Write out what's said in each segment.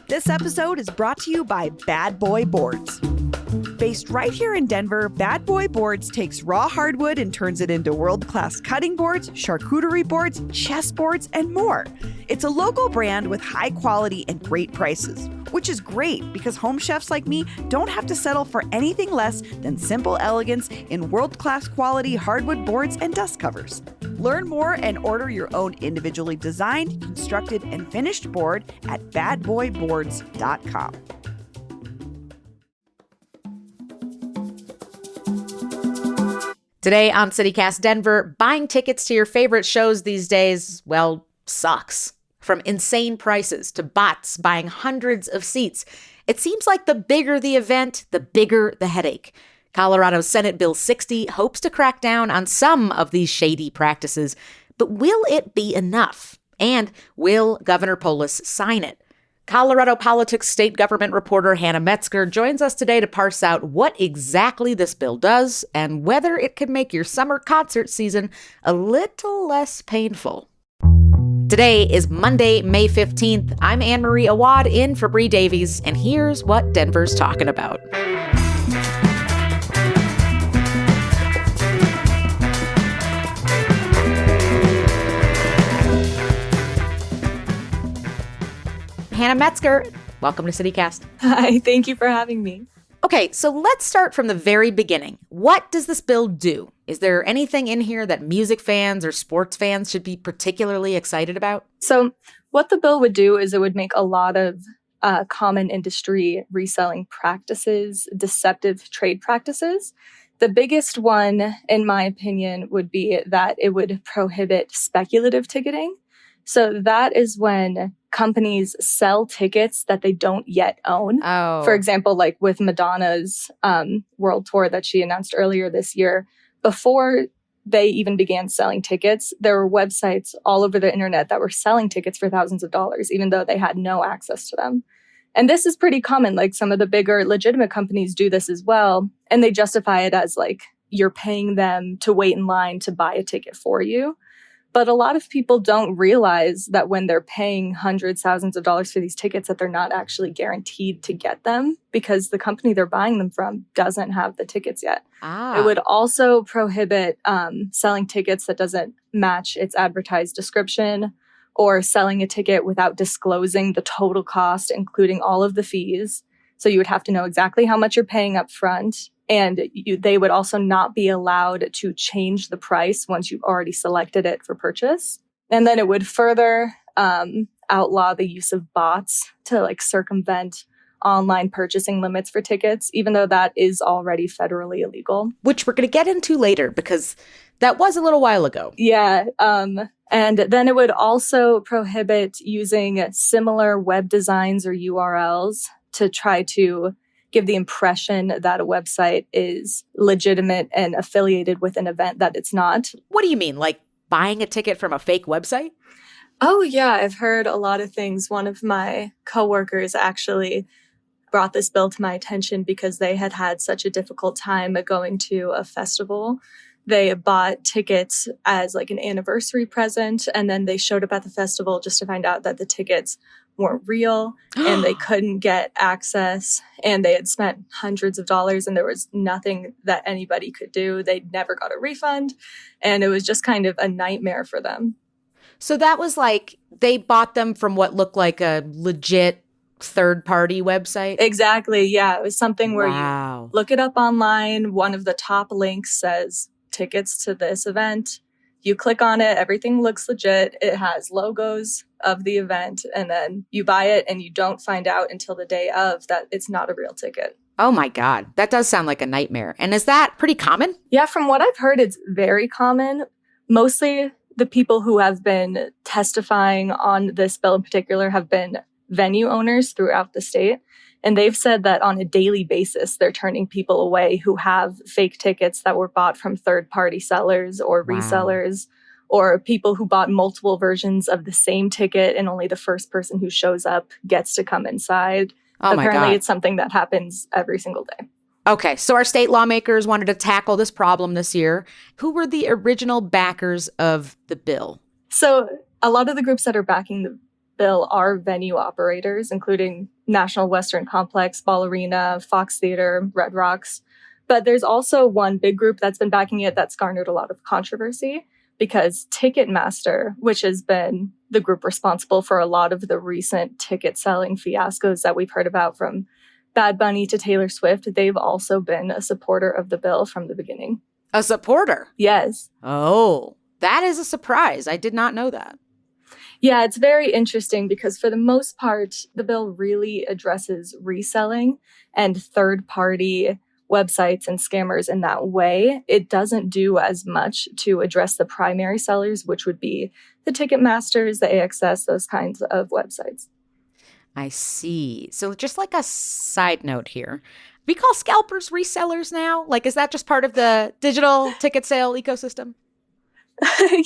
This episode is brought to you by Bad Boy Boards. Based right here in Denver, Bad Boy Boards takes raw hardwood and turns it into world-class cutting boards, charcuterie boards, chess boards, and more. It's a local brand with high quality and great prices, which is great because home chefs like me don't have to settle for anything less than simple elegance in world-class quality hardwood boards and dust covers. Learn more and order your own individually designed, constructed, and finished board at badboyboards.com. Today on CityCast Denver, buying tickets to your favorite shows these days, well, sucks. From insane prices to bots buying hundreds of seats, it seems like the bigger the event, the bigger the headache. Colorado Senate Bill 60 hopes to crack down on some of these shady practices, but will it be enough? And will Governor Polis sign it? Colorado Politics state government reporter Ann Metzger joins us today to parse out what exactly this bill does and whether it can make your summer concert season a little less painful. Today is Monday, May 15th. I'm Ann Marie Awad in for Bree Davies, and here's what Denver's talking about. Ann Metzger, welcome to CityCast. Hi, thank you for having me. Okay, so let's start from the very beginning. What does this bill do? Is there anything in here that music fans or sports fans should be particularly excited about? So what the bill would do is it would make a lot of common industry reselling practices, deceptive trade practices. The biggest one, in my opinion, would be that it would prohibit speculative ticketing. So that is when companies sell tickets that they don't yet own. Oh. For example, like with Madonna's world tour that she announced earlier this year, before they even began selling tickets, there were websites all over the internet that were selling tickets for thousands of dollars, even though they had no access to them. And this is pretty common. Like some of the bigger legitimate companies do this as well. And they justify it as like you're paying them to wait in line to buy a ticket for you. But a lot of people don't realize that when they're paying hundreds, thousands of dollars for these tickets, that they're not actually guaranteed to get them because the company they're buying them from doesn't have the tickets yet. It would also prohibit selling tickets that doesn't match its advertised description or selling a ticket without disclosing the total cost, including all of the fees. So you would have to know exactly how much you're paying up front. And they would also not be allowed to change the price once you've already selected it for purchase. And then it would further outlaw the use of bots to like circumvent online purchasing limits for tickets, even though that is already federally illegal. Which we're going to get into later because that was a little while ago. Yeah. And then it would also prohibit using similar web designs or URLs to try to give the impression that a website is legitimate and affiliated with an event that it's not. What do you mean? Like buying a ticket from a fake website? Oh, yeah. I've heard a lot of things. One of my coworkers actually brought this bill to my attention because they had had such a difficult time going to a festival. They bought tickets as like an anniversary present, and then they showed up at the festival just to find out that the tickets weren't real and they couldn't get access, and they had spent hundreds of dollars and there was nothing that anybody could do. They never got a refund, and it was just kind of a nightmare for them. So that was like they bought them from what looked like a legit third-party website? Exactly, yeah. It was something where you look it up online. One of the top links says tickets to this event. You click on it, everything looks legit. It has logos of the event, and then you buy it and you don't find out until the day of that it's not a real ticket. Oh my God, that does sound like a nightmare. And is that pretty common? Yeah, from what I've heard, it's very common. Mostly the people who have been testifying on this bill in particular have been venue owners throughout the state. And they've said that on a daily basis, they're turning people away who have fake tickets that were bought from third-party sellers or resellers, or people who bought multiple versions of the same ticket and only the first person who shows up gets to come inside. Oh my God. Apparently, it's something that happens every single day. Okay, so our state lawmakers wanted to tackle this problem this year. Who were the original backers of the bill? So a lot of the groups that are backing bill are venue operators, including National Western Complex, Ballerina, Fox Theater, Red Rocks. But there's also one big group that's been backing it that's garnered a lot of controversy because Ticketmaster, which has been the group responsible for a lot of the recent ticket selling fiascos that we've heard about, from Bad Bunny to Taylor Swift, they've also been a supporter of the bill from the beginning. A supporter? Yes. Oh, that is a surprise. I did not know that. Yeah, it's very interesting because for the most part, the bill really addresses reselling and third-party websites and scammers in that way. It doesn't do as much to address the primary sellers, which would be the Ticketmasters, the AXS, those kinds of websites. I see. So just like a side note here, we call scalpers resellers now? Like, is that just part of the digital ticket sale ecosystem?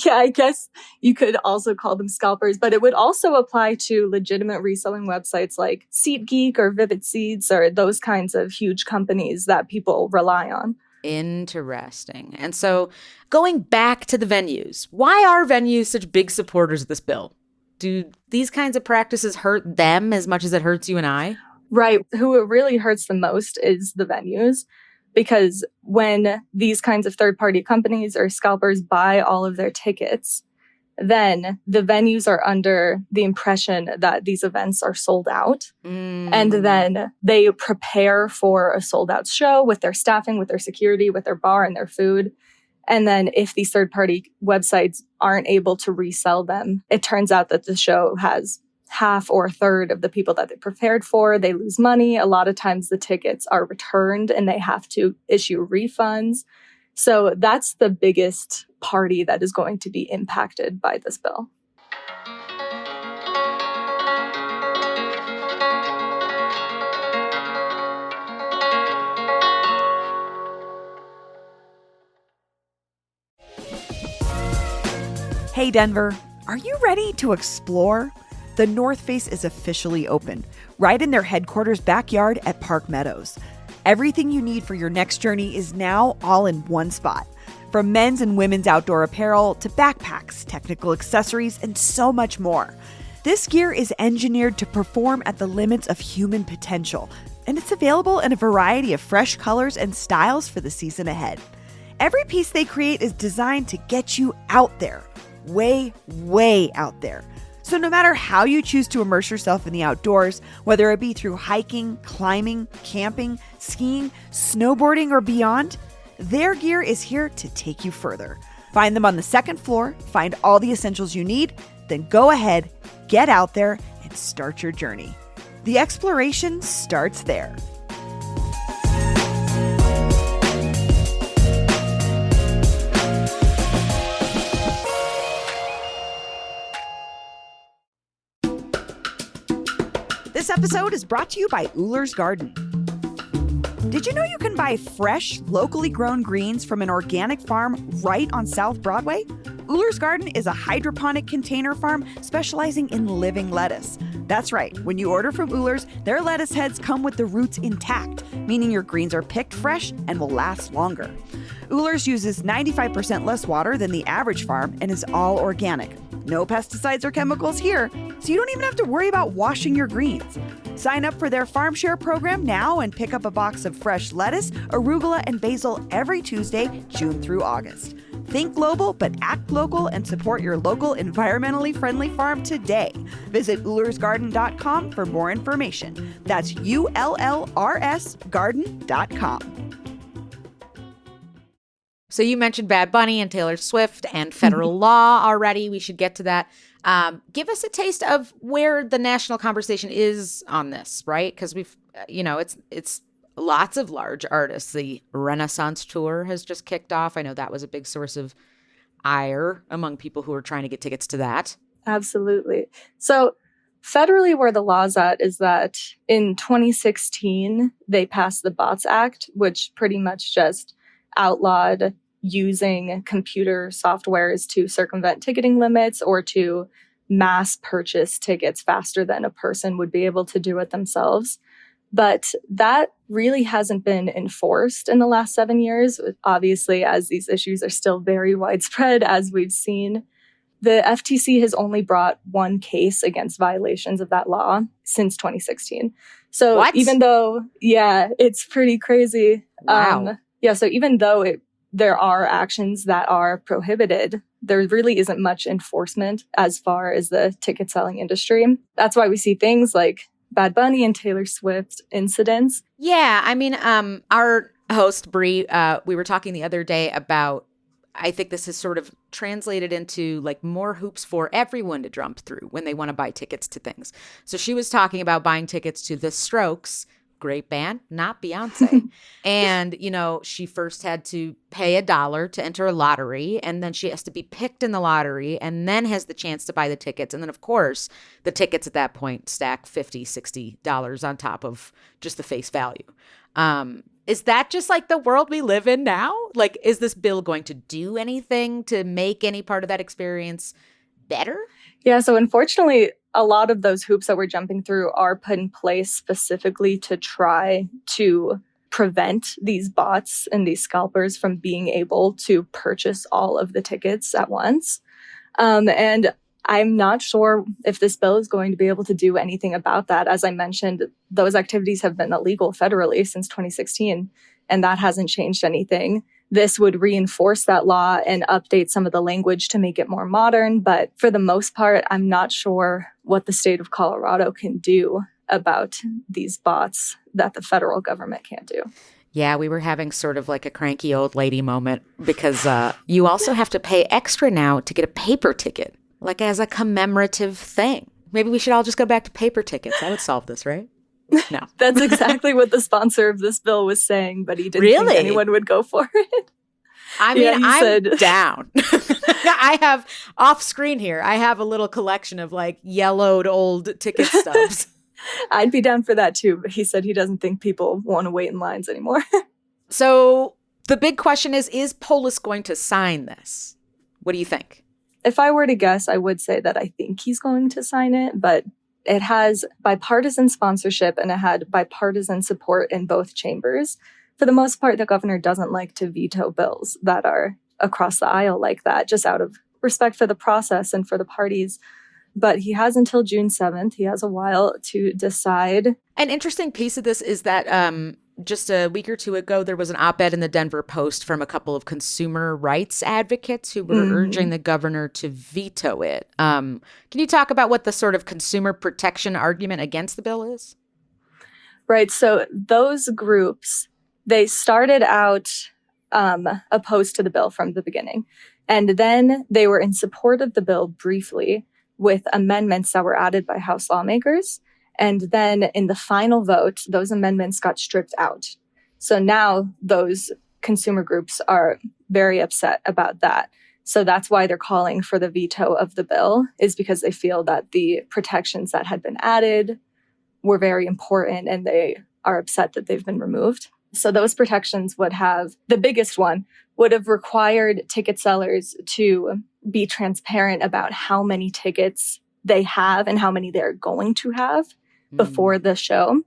Yeah, I guess you could also call them scalpers, but it would also apply to legitimate reselling websites like SeatGeek or Vivid Seats or those kinds of huge companies that people rely on. Interesting. And so going back to the venues, why are venues such big supporters of this bill? Do these kinds of practices hurt them as much as it hurts you and I? Right. Who it really hurts the most is the venues. Because when these kinds of third-party companies or scalpers buy all of their tickets, then the venues are under the impression that these events are sold out. And then they prepare for a sold-out show with their staffing, with their security, with their bar and their food. And then if these third-party websites aren't able to resell them, it turns out that the show has half or a third of the people that they prepared for. They lose money. A lot of times the tickets are returned and they have to issue refunds. So that's the biggest party that is going to be impacted by this bill. Hey, Denver, are you ready to explore? The North Face is officially open, right in their headquarters backyard at Park Meadows. Everything you need for your next journey is now all in one spot. From men's and women's outdoor apparel to backpacks, technical accessories, and so much more. This gear is engineered to perform at the limits of human potential, and it's available in a variety of fresh colors and styles for the season ahead. Every piece they create is designed to get you out there, way, way out there. So no matter how you choose to immerse yourself in the outdoors, whether it be through hiking, climbing, camping, skiing, snowboarding, or beyond, their gear is here to take you further. Find them on the second floor, find all the essentials you need, then go ahead, get out there, and start your journey. The exploration starts there. This episode is brought to you by Uhler's Garden. Did you know you can buy fresh, locally grown greens from an organic farm right on South Broadway? Uhler's Garden is a hydroponic container farm specializing in living lettuce. That's right, when you order from Uhler's, their lettuce heads come with the roots intact, meaning your greens are picked fresh and will last longer. Uhler's uses 95% less water than the average farm and is all organic. No pesticides or chemicals here, so you don't even have to worry about washing your greens. Sign up for their Farm Share program now and pick up a box of fresh lettuce, arugula, and basil every Tuesday, June through August. Think global, but act local and support your local environmentally friendly farm today. Visit uhlersgarden.com for more information. That's ULLRS garden.com. So you mentioned Bad Bunny and Taylor Swift and federal law already. We should get to that. Give us a taste of where the national conversation is on this, right? Because we've, it's lots of large artists. The Renaissance tour has just kicked off. I know that was a big source of ire among people who were trying to get tickets to that. Absolutely. So federally, where the law's at is that in 2016, they passed the Bots Act, which pretty much just outlawed using computer softwares to circumvent ticketing limits or to mass purchase tickets faster than a person would be able to do it themselves. But that really hasn't been enforced in the last 7 years, obviously, as these issues are still very widespread, as we've seen. The FTC has only brought one case against violations of that law since 2016. So What? even though, it's pretty crazy. Wow. So even though there are actions that are prohibited, there really isn't much enforcement as far as the ticket selling industry. That's why we see things like Bad Bunny and Taylor Swift incidents. Yeah, I mean, our host, Bree, we were talking the other day about, I think this is sort of translated into like more hoops for everyone to jump through when they want to buy tickets to things. So she was talking about buying tickets to The Strokes, great band, not Beyonce. And, she first had to pay $1 to enter a lottery, and then she has to be picked in the lottery and then has the chance to buy the tickets. And then, of course, the tickets at that point stack $50, $60 on top of just the face value. Is that just like the world we live in now? Like, is this bill going to do anything to make any part of that experience better? Yeah, so unfortunately, a lot of those hoops that we're jumping through are put in place specifically to try to prevent these bots and these scalpers from being able to purchase all of the tickets at once. And I'm not sure if this bill is going to be able to do anything about that. As I mentioned, those activities have been illegal federally since 2016, and that hasn't changed anything. This would reinforce that law and update some of the language to make it more modern. But for the most part, I'm not sure what the state of Colorado can do about these bots that the federal government can't do. Yeah, we were having sort of like a cranky old lady moment because you also have to pay extra now to get a paper ticket, like as a commemorative thing. Maybe we should all just go back to paper tickets. That would solve this, right? No. That's exactly what the sponsor of this bill was saying, but he didn't think anyone would go for it. I mean, I'm down. I have off screen here, I have a little collection of like yellowed old ticket stubs. I'd be down for that too, but he said he doesn't think people want to wait in lines anymore. So the big question is Polis going to sign this? What do you think? If I were to guess, I would say that I think he's going to sign it, but it has bipartisan sponsorship and it had bipartisan support in both chambers. For the most part, the governor doesn't like to veto bills that are across the aisle like that, just out of respect for the process and for the parties. But he has until June 7th. He has a while to decide. An interesting piece of this is that just a week or two ago, there was an op-ed in the Denver Post from a couple of consumer rights advocates who were urging the governor to veto it. Can you talk about what the sort of consumer protection argument against the bill is? Right. So those groups, they started out opposed to the bill from the beginning. And then they were in support of the bill briefly with amendments that were added by House lawmakers. And then in the final vote, those amendments got stripped out. So now those consumer groups are very upset about that. So that's why they're calling for the veto of the bill, is because they feel that the protections that had been added were very important and they are upset that they've been removed. So those protections would have, the biggest one would have required ticket sellers to be transparent about how many tickets they have and how many they're going to have before the show.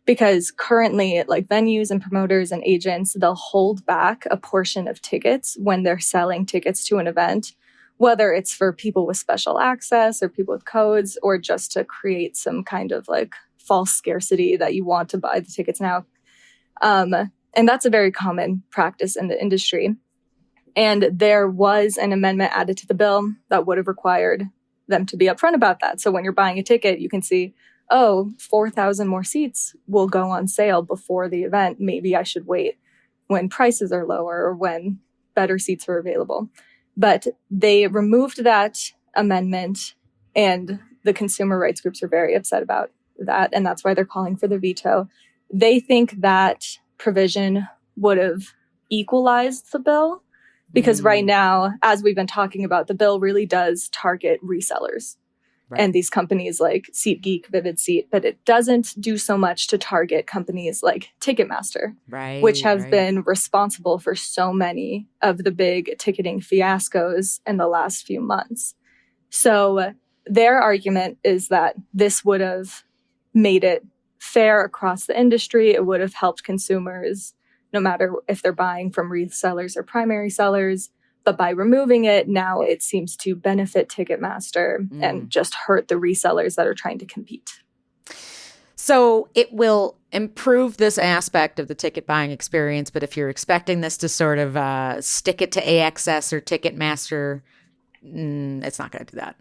Because currently, like venues and promoters and agents, they'll hold back a portion of tickets when they're selling tickets to an event, whether it's for people with special access or people with codes, or just to create some kind of like false scarcity that you want to buy the tickets now. And that's a very common practice in the industry. And there was an amendment added to the bill that would have required them to be upfront about that. So when you're buying a ticket, you can see, 4,000 more seats will go on sale before the event. Maybe I should wait when prices are lower or when better seats are available. But they removed that amendment, and the consumer rights groups are very upset about that. And that's why they're calling for the veto. They think that provision would have equalized the bill, because right now, as we've been talking about, the bill really does target resellers. Right. And these companies like SeatGeek, Vivid Seat, but it doesn't do so much to target companies like Ticketmaster, which have been responsible for so many of the big ticketing fiascos in the last few months. So their argument is that this would have made it fair across the industry. It would have helped consumers, no matter if they're buying from resellers or primary sellers, But by removing it, now it seems to benefit Ticketmaster and just hurt the resellers that are trying to compete. So it will improve this aspect of the ticket buying experience, but if you're expecting this to sort of stick it to AXS or Ticketmaster, it's not going to do that.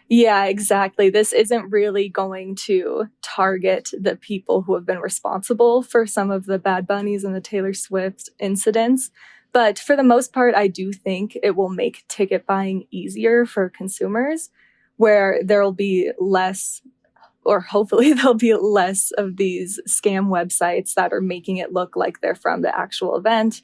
Yeah, exactly. This isn't really going to target the people who have been responsible for some of the Bad Bunnies and the Taylor Swift incidents. But for the most part, I do think it will make ticket buying easier for consumers, where there'll be less, or hopefully there'll be less of these scam websites that are making it look like they're from the actual event,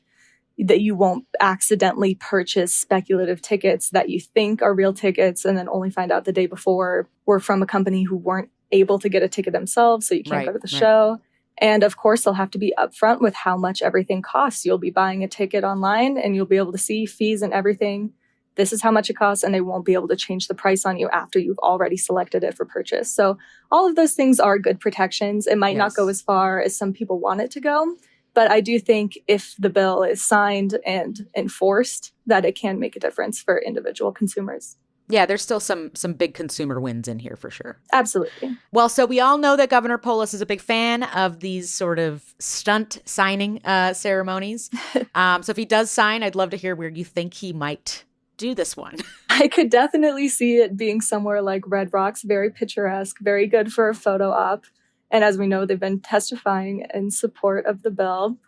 that you won't accidentally purchase speculative tickets that you think are real tickets and then only find out the day before were from a company who weren't able to get a ticket themselves, so you can't go to the show. And of course, they'll have to be upfront with how much everything costs. You'll be buying a ticket online and you'll be able to see fees and everything. This is how much it costs, and they won't be able to change the price on you after you've already selected it for purchase. So all of those things are good protections. It might not go as far as some people want it to go, but I do think if the bill is signed and enforced, that it can make a difference for individual consumers. Yeah, there's still some big consumer wins in here for sure. Absolutely. Well, so we all know that Governor Polis is a big fan of these sort of stunt signing ceremonies. So if he does sign, I'd love to hear where you think he might do this one. I could definitely see it being somewhere like Red Rocks, very picturesque, very good for a photo op. And as we know, they've been testifying in support of the bill.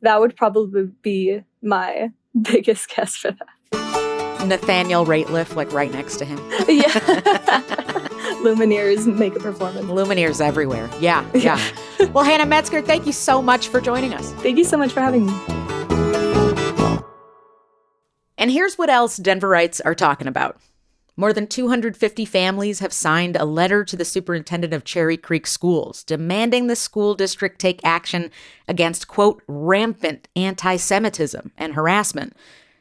That would probably be my biggest guess for that. Nathaniel Rateliff, like right next to him. Yeah. Lumineers make a performance. Lumineers everywhere. Yeah. Well, Hannah Metzger, thank you so much for joining us. Thank you so much for having me. And here's what else Denverites are talking about. More than 250 families have signed a letter to the superintendent of Cherry Creek Schools demanding the school district take action against, quote, rampant anti-Semitism and harassment.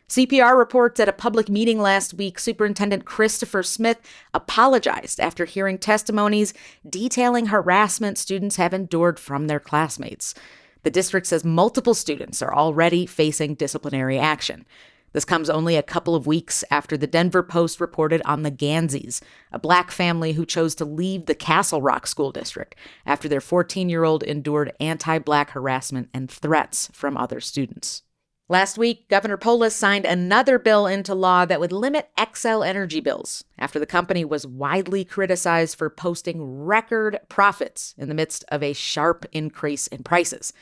CPR reports at a public meeting last week, Superintendent Christopher Smith apologized after hearing testimonies detailing harassment students have endured from their classmates. The district says multiple students are already facing disciplinary action. This comes only a couple of weeks after the Denver Post reported on the Ganzis, a black family who chose to leave the Castle Rock School District after their 14-year-old endured anti-black harassment and threats from other students. Last week, Governor Polis signed another bill into law that would limit Xcel Energy bills after the company was widely criticized for posting record profits in the midst of a sharp increase in prices.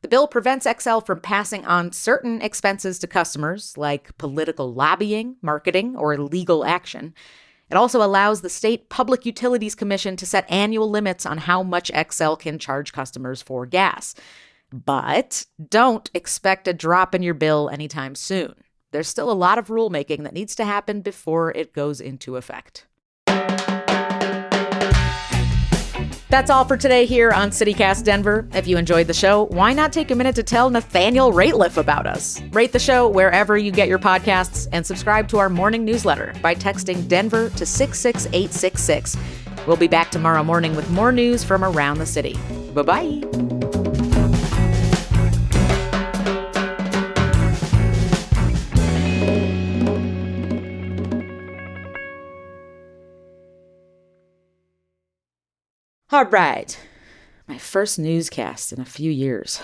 The bill prevents Xcel from passing on certain expenses to customers, like political lobbying, marketing, or legal action. It also allows the State Public Utilities Commission to set annual limits on how much Xcel can charge customers for gas. But don't expect a drop in your bill anytime soon. There's still a lot of rulemaking that needs to happen before it goes into effect. That's all for today here on CityCast Denver. If you enjoyed the show, why not take a minute to tell Nathaniel Rateliff about us? Rate the show wherever you get your podcasts and subscribe to our morning newsletter by texting Denver to 66866. We'll be back tomorrow morning with more news from around the city. Bye-bye. All right, my first newscast in a few years.